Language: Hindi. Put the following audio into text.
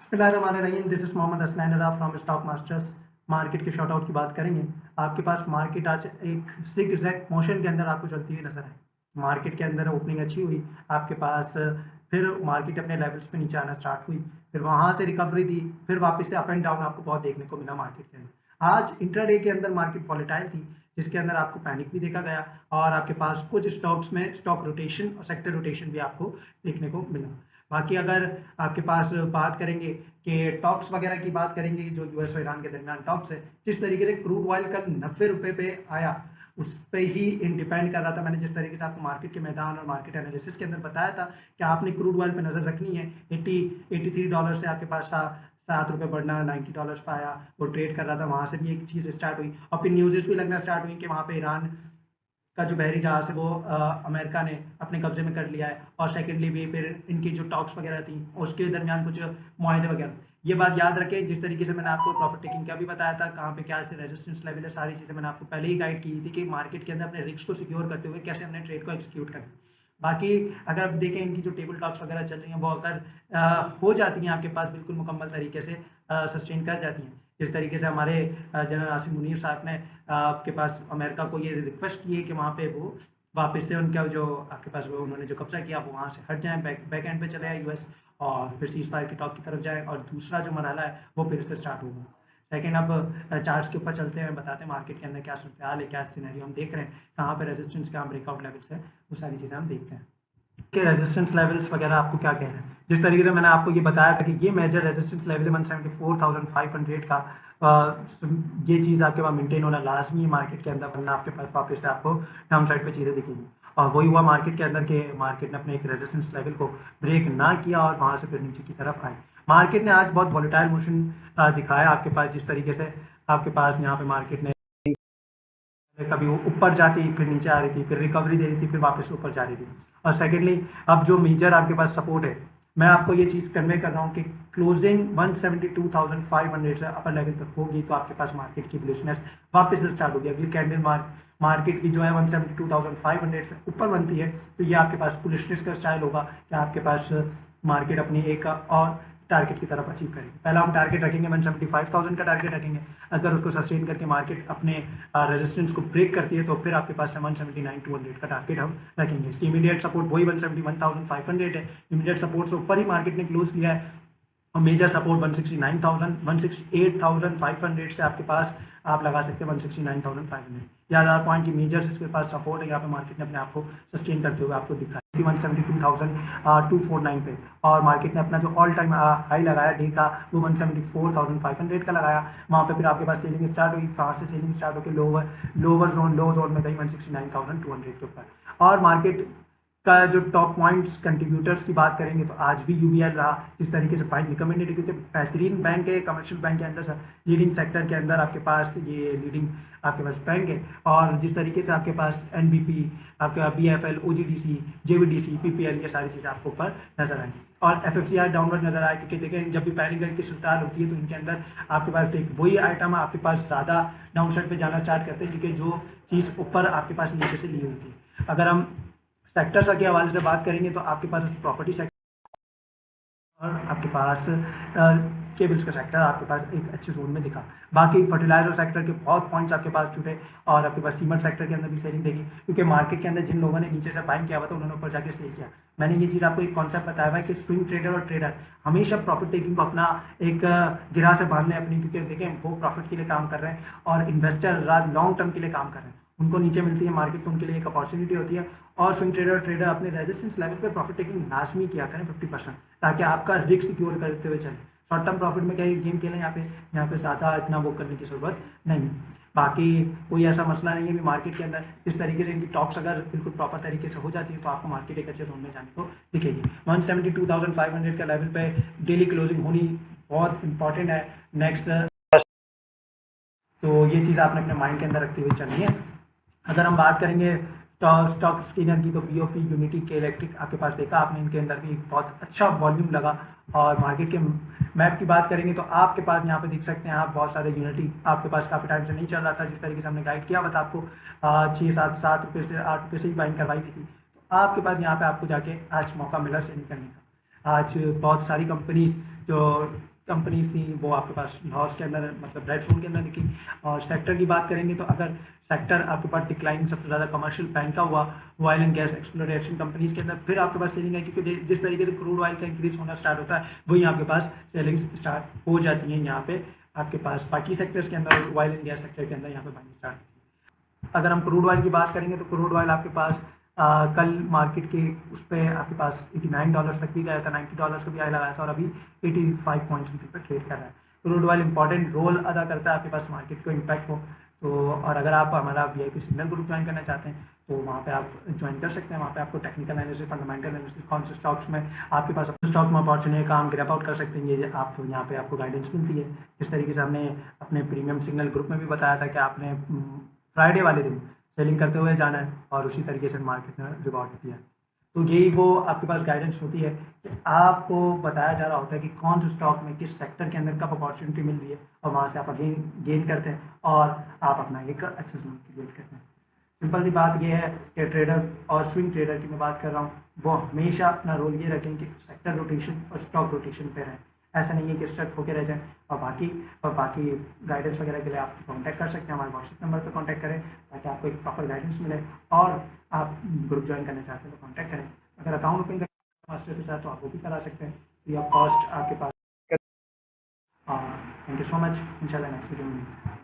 बिस्मिल्लाहिर्रहमानिर्रहीम, दिस इज मोहम्मद असलैन अरा फ्रॉम स्टॉक मास्टर्स। मार्केट के शॉर्ट आउट की बात करेंगे। आपके पास मार्केट आज एक सिगजैग मोशन के अंदर आपको चलती हुई नजर आए। मार्केट के अंदर ओपनिंग अच्छी हुई, आपके पास फिर मार्केट अपने लेवल्स पे नीचे आना स्टार्ट हुई, फिर वहां से रिकवरी दी, फिर वापस से अप एंड डाउन आपको बहुत देखने को मिला मार्केट के अंदर। आज इंट्राडे के अंदर मार्केट वॉलेटाइल थी, जिसके अंदर आपको पैनिक भी देखा गया और आपके पास कुछ स्टॉक्स में स्टॉक रोटेशन और सेक्टर रोटेशन भी आपको देखने को मिला। बाकी अगर आपके पास बात करेंगे कि टॉक्स वगैरह की बात करेंगे, जो यूएस और ईरान के दरमियान टॉक्स है, जिस तरीके से क्रूड ऑयल कल 90 रुपये पे आया, उस पर ही इन डिपेंड कर रहा था। मैंने जिस तरीके से आपको मार्केट के मैदान और मार्केट एनालिसिस के अंदर बताया था कि आपने क्रूड ऑयल पे नजर रखनी है। 83 डॉलर से आपके पास $7 बढ़ना, $90 पे आया, वो ट्रेड कर रहा था। वहां से भी एक चीज़ स्टार्ट हुई और फिर न्यूज़ भी लगना स्टार्ट हुई कि वहाँ पे ईरान का जो बहरी जहाज है वो अमेरिका ने अपने कब्जे में कर लिया है। और सेकेंडली भी फिर इनकी जो टॉक्स वगैरह थी उसके दरमियान कुछ मुआहदे वगैरह। ये बात याद रखें, जिस तरीके से मैंने आपको प्रॉफिट टेकिंग का भी बताया था, कहाँ पे क्या ऐसे रेजिस्टेंस लेवल है, सारी चीज़ें मैंने आपको पहले ही गाइड की थी कि मार्केट के अंदर अपने रिस्क को सिक्योर करते हुए कैसे हमने ट्रेड को एक्सिक्यूट करना। बाकी अगर आप देखें इनकी जो टेबल टॉक्स वगैरह चल रही हैं, वो अगर हो जाती हैं आपके पास बिल्कुल मुकम्मल तरीके से सस्टेन कर जाती हैं। जिस तरीके से हमारे जनरल आसिम मुनीर साहब ने आपके पास अमेरिका को ये रिक्वेस्ट की है कि वहाँ पे वो वापस से उनका जो आपके पास वो उन्होंने जो कब्जा किया वो वहाँ से हट जाएं, बैक एंड पे चले आए यूएस, और फिर सीज फायर की टॉक की तरफ जाए और दूसरा जो मरहला है वो फिर से स्टार्ट होगा। सेकेंड, अब चार्ट्स के ऊपर चलते हैं, बताते हैं मार्केट के अंदर क्या सूरत हाल है, क्या सिनेरियो हम देख रहे हैं, कहाँ पे रेजिस्टेंस, कहाँ ब्रेकआउट लेवल्स है, वो सारी चीज़ें हम देखते हैं कि रेजिस्टेंस लेवल्स वगैरह आपको क्या कह रहे हैं। जिस तरीके से मैंने आपको ये बताया था कि ये मेजर रेजिस्टेंस लेवल 174,500 का, ये चीज़ आपके पास मेंटेन होना लाजमी है मार्केट के अंदर, वरना आपके पास वापस से आपको डाउन साइड पे चीज़ें दिखेंगी। और वही हुआ मार्केट के अंदर के मार्केट ने अपने एक रेजिस्टेंस लेवल को ब्रेक ना किया और वहाँ से फिर नीचे की तरफ आए। मार्केट ने आज बहुत वॉलेटाइल मोशन दिखाया आपके पास। जिस तरीके से आपके पास यहाँ पे मार्केट ने कभी ऊपर जाती फिर नीचे आ रही थी, फिर रिकवरी दे रही थी, फिर वापस ऊपर जा रही थी। और सेकेंडली अब जो मेजर आपके पास सपोर्ट है, मैं आपको ये चीज़ कन्वे कर रहा हूँ कि क्लोजिंग 172,500 से अपर लेवल तक होगी तो आपके पास मार्केट की बुलिशनेस वापस से स्टार्ट होगी। अगली कैंडल मार्केट की जो है 172,500 से ऊपर बनती है तो ये आपके पास बुलिशनेस का स्टाइल होगा कि आपके पास मार्केट अपनी एक और टारगेट की तरफ अचीव करेंगे। पहला हम टारगेट रखेंगे 175,000 का टारगेट रखेंगे। अगर उसको सस्टेन करके मार्केट अपने रेजिस्टेंस को ब्रेक करती है तो फिर आपके पास 179,200 का टारगेट हम रखेंगे। इसकी इमीडिएट सपोर्ट वही 171,500 है। इमीडिएट सपोर्ट से ऊपर ही मार्केट ने क्लोज किया है और मेजर सपोर्ट 168,500 से आपके पास आप लगा सकते हैं 169,500। याद आ पॉइंट की मेजर इसके पास सपोर्ट है, यहाँ पे मार्केट ने अपने आप को सस्टेन करते हुए आपको दिखा 172,249 पे, और मार्केट ने अपना जो ऑल टाइम हाई लगाया डे का वो 174,500 का लगाया। वहाँ पे फिर आपके पास सेलिंग स्टार्ट हुई, वहाँ से सेलिंग स्टार्ट होकर लो जोन में गई 169,200 के ऊपर। और मार्केट का जो टॉप पॉइंट्स कंट्रीब्यूटर्स की बात करेंगे तो आज भी यूबीएल रहा, जिस तरीके से पॉइंट रिकमेंडेड, क्योंकि बेहतरीन बैंक है, कमर्शियल बैंक के अंदर लीडिंग सेक्टर के अंदर आपके पास ये लीडिंग आपके पास बैंक है। और जिस तरीके से आपके पास एनबीपी, आपके पास बीएफएल, ओजीडीसी, जेवीडीसी, पीपीएल, ये सारी चीज़ें आपको ऊपर नजर आएंगी। और एफएफसीआई डाउनवर्ड नजर आए, क्योंकि देखें जब भी पैनिक की सुल्तान होती है तो इनके अंदर आपके पास एक वही आइटम आपके पास ज़्यादा डाउन साइड पे जाना स्टार्ट करते हैं, क्योंकि जो चीज़ ऊपर आपके पास नीचे से ली होती है। अगर हम सेक्टर्स के हवाले से बात करेंगे तो आपके पास प्रॉपर्टी सेक्टर और आपके पास केबल्स का सेक्टर आपके पास एक अच्छे जोन में दिखा। बाकी फर्टिलाइजर सेक्टर के बहुत पॉइंट्स आपके पास छूटे और आपके पास सीमेंट सेक्टर के अंदर भी सेलिंग देखी, क्योंकि मार्केट के अंदर जिन लोगों ने नीचे से बाइंग किया हुआ था उन्होंने ऊपर जाके सेल किया। मैंने ये चीज़ आपको एक कॉन्सेप्ट बताया हुआ है कि स्विंग ट्रेडर और ट्रेडर हमेशा प्रॉफिट टेकिंग को अपना एक गिरा से बांध लें अपनी, क्योंकि देखें वो प्रॉफिट के लिए काम कर रहे हैं और इन्वेस्टर लॉन्ग टर्म के लिए काम कर रहे हैं। उनको नीचे मिलती है मार्केट तो उनके लिए एक अपॉर्चुनिटी होती है। और स्विंग ट्रेडर अपने रेजिस्टेंस लेवल पे प्रॉफिट टेकिंग लाजमी किया करें 50%, ताकि आपका रिस्क सिक्योर करते हुए चले। शॉर्ट टर्म प्रॉफिट में क्या गेम खेलें, यहाँ पे ज़्यादा इतना वो करने की ज़रूरत नहीं। बाकी कोई ऐसा मसला नहीं है भी मार्केट के अंदर इस तरीके से इनकी टॉक्स अगर बिल्कुल प्रॉपर तरीके से हो जाती है तो आपको मार्केट एक अच्छे जोन में जाने को दिखेगी। 172,500 का लेवल पे डेली क्लोजिंग होनी बहुत इंपॉर्टेंट है नेक्स्ट, तो ये चीज़ आपने अपने माइंड के अंदर रखते हुए चलनी है। अगर हम बात करेंगे स्टॉक स्कैनर की तो बीओपी, यूनिटी के इलेक्ट्रिक आपके पास देखा आपने, इनके अंदर भी बहुत अच्छा वॉल्यूम लगा। और मार्केट के मैप की बात करेंगे तो आपके पास यहाँ पे देख सकते हैं आप बहुत सारे यूनिटी आपके पास काफ़ी टाइम से नहीं चल रहा था, जिस तरीके से हमने गाइड किया हुआ था आपको 6-7 रुपये से 8 रुपये से ही बाइंग करवाई हुई थी। तो आपके पास यहाँ पे आपको जाके आज मौका मिला सेलिंग करने का। आज बहुत सारी कंपनीज जो कंपनीज थी वो आपके पास लॉस के अंदर, मतलब रेड जोन के अंदर दिखी। और सेक्टर की बात करेंगे तो अगर सेक्टर आपके पास डिक्लाइन सबसे ज़्यादा कमर्शियल बैंक का हुआ, oil and gas exploration companies के अंदर फिर आपके पास सेलिंग है, क्योंकि जिस तरीके से क्रूड ऑयल का इंक्रीज होना स्टार्ट होता है वही आपके पास सेलिंग स्टार्ट हो जाती है यहाँ पे आपके पास बाकी सेक्टर्स के अंदर, ऑयल एंड गैस सेक्टर के अंदर यहाँ पे बाइंग स्टार्ट होती है। अगर हम क्रूड ऑयल की बात करेंगे तो क्रूड ऑयल आपके पास कल मार्केट के उस पर आपके पास $89 तक भी गया था, $90 का भी आई लगाया था और अभी 85 पॉइंट्स पर ट्रेड कर रहा है। क्रूड ऑयल इंपॉर्टेंट रोल अदा करता है आपके पास मार्केट को इम्पैक्ट हो तो। और अगर आप हमारा VIP सिग्नल ग्रुप ज्वाइन करना चाहते हैं तो वहाँ पे आप ज्वाइन कर सकते हैं। वहाँ पे आपको टेक्निकल एनालिसिस, फंडामेंटल एनालिसिस, कौन से स्टॉक्स में आपके पास स्टॉक में अपॉर्चुनिटी का हम ग्रैब आउट कर सकते हैं, ये आप यहाँ पे आपको गाइडेंस मिलती है। जिस तरीके से हमने अपने प्रीमियम सिग्नल ग्रुप में भी बताया था कि आपने फ्राइडे वाले दिन सेलिंग करते हुए जाना है और उसी तरीके से मार्केट ने रिवॉर्ड दिया है। तो यही वो आपके पास गाइडेंस होती है कि आपको बताया जा रहा होता है कि कौन से स्टॉक में किस सेक्टर के अंदर कब अपॉर्चुनिटी मिल रही है और वहाँ से आप गेन करते हैं और आप अपना एक एक्सेस क्रिएट करते हैं। सिंपल सी बात ये है कि ट्रेडर और स्विंग ट्रेडर की मैं बात कर रहा हूँ वो हमेशा अपना रोल ये रखें कि सेक्टर रोटेशन और स्टॉक रोटेशन पे रहें। ऐसा नहीं है कि स्टक होके रह जाए। और बाकी गाइडेंस वगैरह के लिए आप कांटेक्ट कर सकते हैं, हमारे व्हाट्सएप नंबर पर कांटेक्ट करें ताकि आपको एक प्रॉपर गाइडेंस मिले। और आप ग्रुप ज्वाइन करना चाहते हैं तो कांटेक्ट करें। अगर अकाउंट ओपन करना मास्टर के साथ तो आप वो भी करा सकते हैं फ्री ऑफ कॉस्ट आपके पास। थैंक यू सो मच, इंशाल्लाह नेक्स्ट वीडियो में।